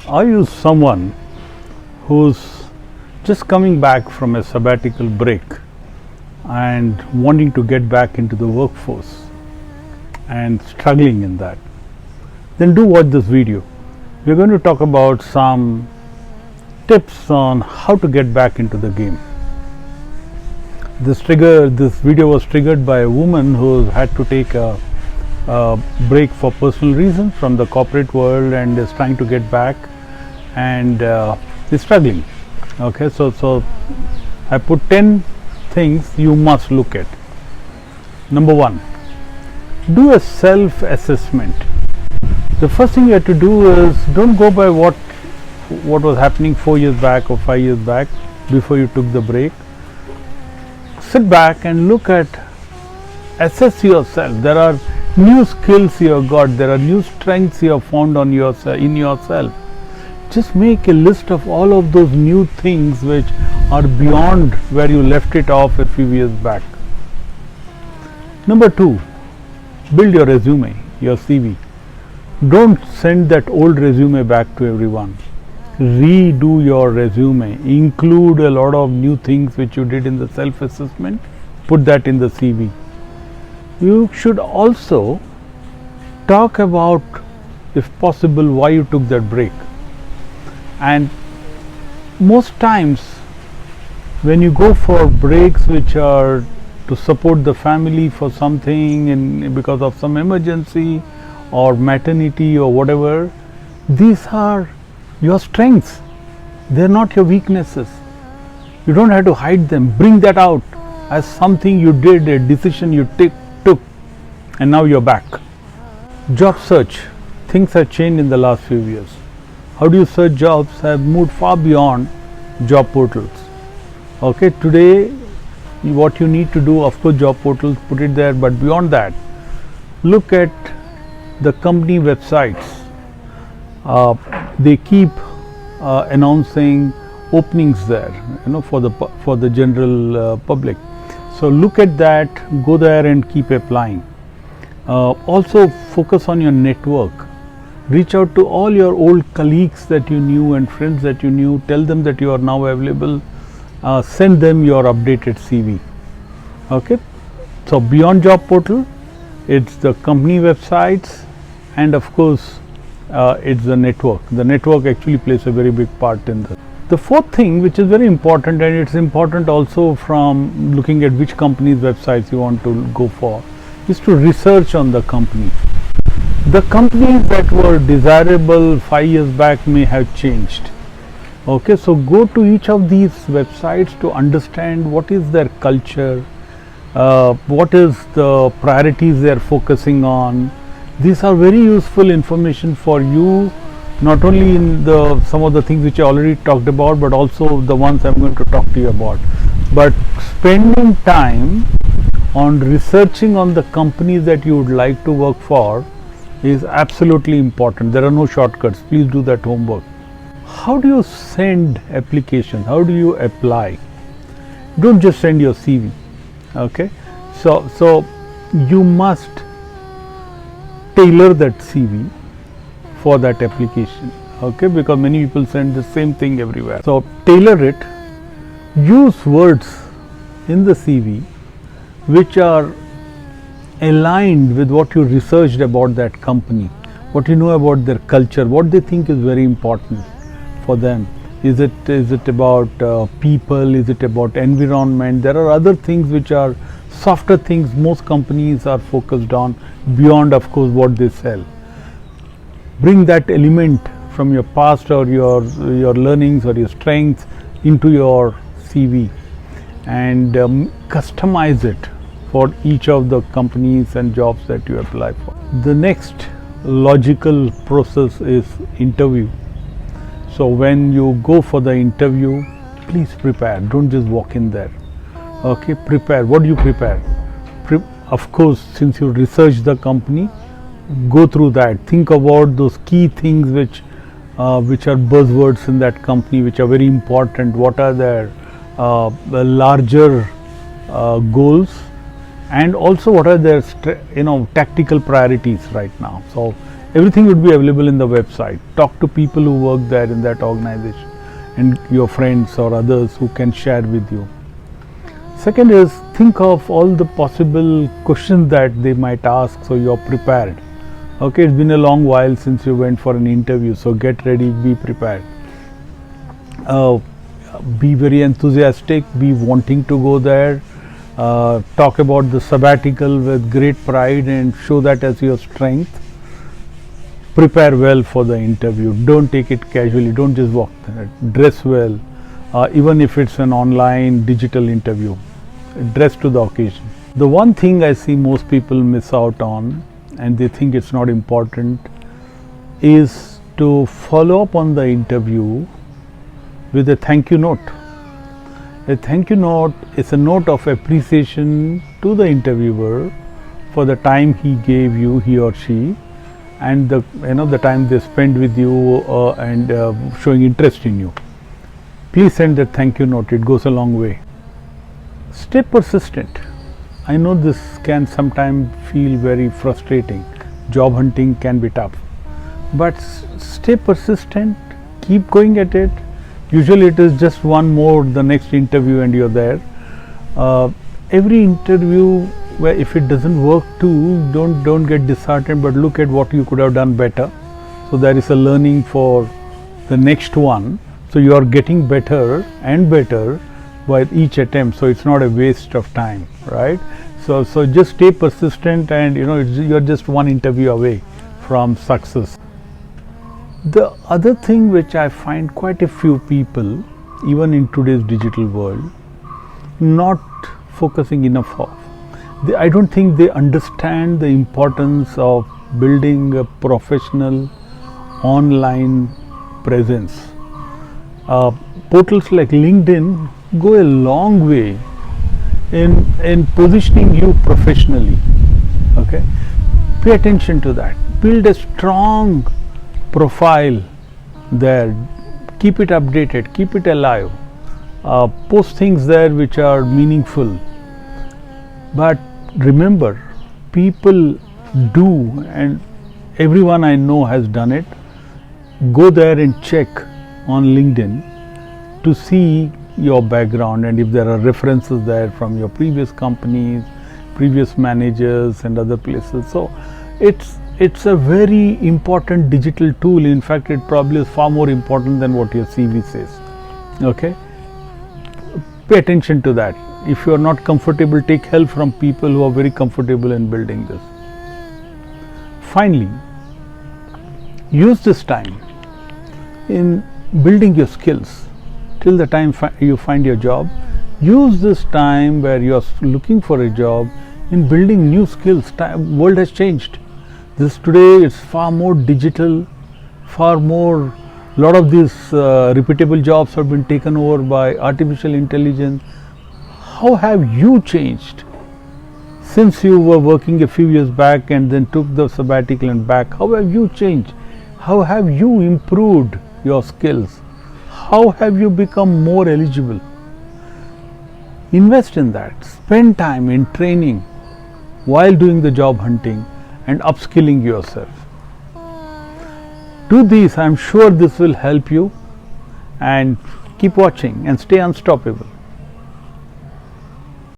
Are you someone who's just coming back from a sabbatical break and wanting to get back into the workforce and struggling in that? Then do watch this video. We're going to talk about some tips on how to get back into the game. This video was triggered by a woman who had to take a break for personal reasons from the corporate world and is trying to get back and is struggling. Okay, so I put 10 things you must look at. Number 1, do a self-assessment. The first thing you have to do is don't go by what was happening 4 years back or 5 years back before you took the break. Sit back and assess yourself. There are new skills you have got, there are new strengths you have found in yourself. Just make a list of all of those new things which are beyond where you left it off a few years back. Number 2, build your resume, your CV. Don't send that old resume back to everyone. Redo your resume. Include a lot of new things which you did in the self-assessment. Put that in the CV. You should also talk about, if possible, why you took that break. And most times when you go for breaks which are to support the family for something and because of some emergency or maternity or whatever, these are your strengths. They are not your weaknesses. You don't have to hide them. Bring that out as something you did, a decision you took, and now you're back. Job search. Things have changed in the last few years. How do you search jobs have moved far beyond job portals. Okay, today what you need to do, of course job portals, put it there, but beyond that, look at the company websites. They keep announcing openings there, for the general public. So look at that, go there and keep applying. Also focus on your network. Reach out to all your old colleagues that you knew and friends that you knew. Tell them that you are now available. Send them your updated CV. Okay. So beyond job portal, it's the company websites, and of course it's the network. The network actually plays a very big part in this. The fourth thing, which is very important, and it's important also from looking at which company's websites you want to go for, is to research on the company. The companies that were desirable 5 years back may have changed. Okay, so go to each of these websites to understand what is their culture, what is the priorities they are focusing on. These are very useful information for you, not only in some of the things which I already talked about, but also the ones I'm going to talk to you about. But spending time on researching on the companies that you would like to work for is absolutely important. There are no shortcuts. Please do that homework. How do you send applications? How do you apply? Don't just send your CV. Okay, so you must tailor that CV for that application. Okay, because many people send the same thing everywhere. So tailor it. Use words in the CV which are aligned with what you researched about that company, what you know about their culture, what they think is very important for them. Is it about people? Is it about environment? There are other things which are softer things most companies are focused on beyond, of course, what they sell. Bring that element from your past or your learnings or your strengths into your CV and customize it for each of the companies and jobs that you apply for. The next logical process is interview. So when you go for the interview, please prepare. Don't just walk in there. Okay, prepare. What do you prepare? Of course, since you research the company, go through that. Think about those key things which are buzzwords in that company, which are very important. What are their larger goals, and also what are their tactical priorities right now. So Everything would be available in the website. Talk to people who work there in that organization and your friends or others who can share with you. Second is, think of all the possible questions that they might ask, so you're prepared. Okay, it's been a long while since you went for an interview, so get ready, be prepared. Be very enthusiastic, be wanting to go there. Talk about the sabbatical with great pride and show that as your strength. Prepare well for the interview. Don't take it casually. Don't just walk there. Dress well, even if it's an online digital interview. Dress to the occasion. The one thing I see most people miss out on, and they think it's not important, is to follow up on the interview with a thank you note. A thank you note is a note of appreciation to the interviewer for the time he gave you, he or she, and the time they spent with you and showing interest in you. Please send that thank you note. It goes a long way. Stay persistent. I know this can sometimes feel very frustrating. Job hunting can be tough, but stay persistent. Keep going at it. Usually it is just one more, the next interview, and you're there. Every interview where if it doesn't work too, don't get disheartened, but look at what you could have done better. So there is a learning for the next one. So you are getting better and better by each attempt. So it's not a waste of time, right? So just stay persistent, and you're just one interview away from success. The other thing which I find quite a few people, even in today's digital world, not focusing enough of. I don't think they understand the importance of building a professional online presence. Portals like LinkedIn go a long way in positioning you professionally. Okay, pay attention to that. Build a strong profile there. Keep it updated, keep it alive. Post things there which are meaningful. But remember, people do, and everyone I know has done it. Go there and check on LinkedIn to see your background, and if there are references there from your previous companies, previous managers and other places. So it's a very important digital tool. In fact, it probably is far more important than what your CV says. Okay, pay attention to that. If you are not comfortable, take help from people who are very comfortable in building this. Finally, use this time in building your skills till the time you find your job. Use this time where you are looking for a job in building new skills. World has changed. This today is far more digital, far more. Lot of these repeatable jobs have been taken over by artificial intelligence. How have you changed since you were working a few years back and then took the sabbatical and back? How have you changed? How have you improved your skills? How have you become more eligible? Invest in that. Spend time in training while doing the job hunting and upskilling yourself. Do this. I am sure this will help you, and keep watching and stay unstoppable.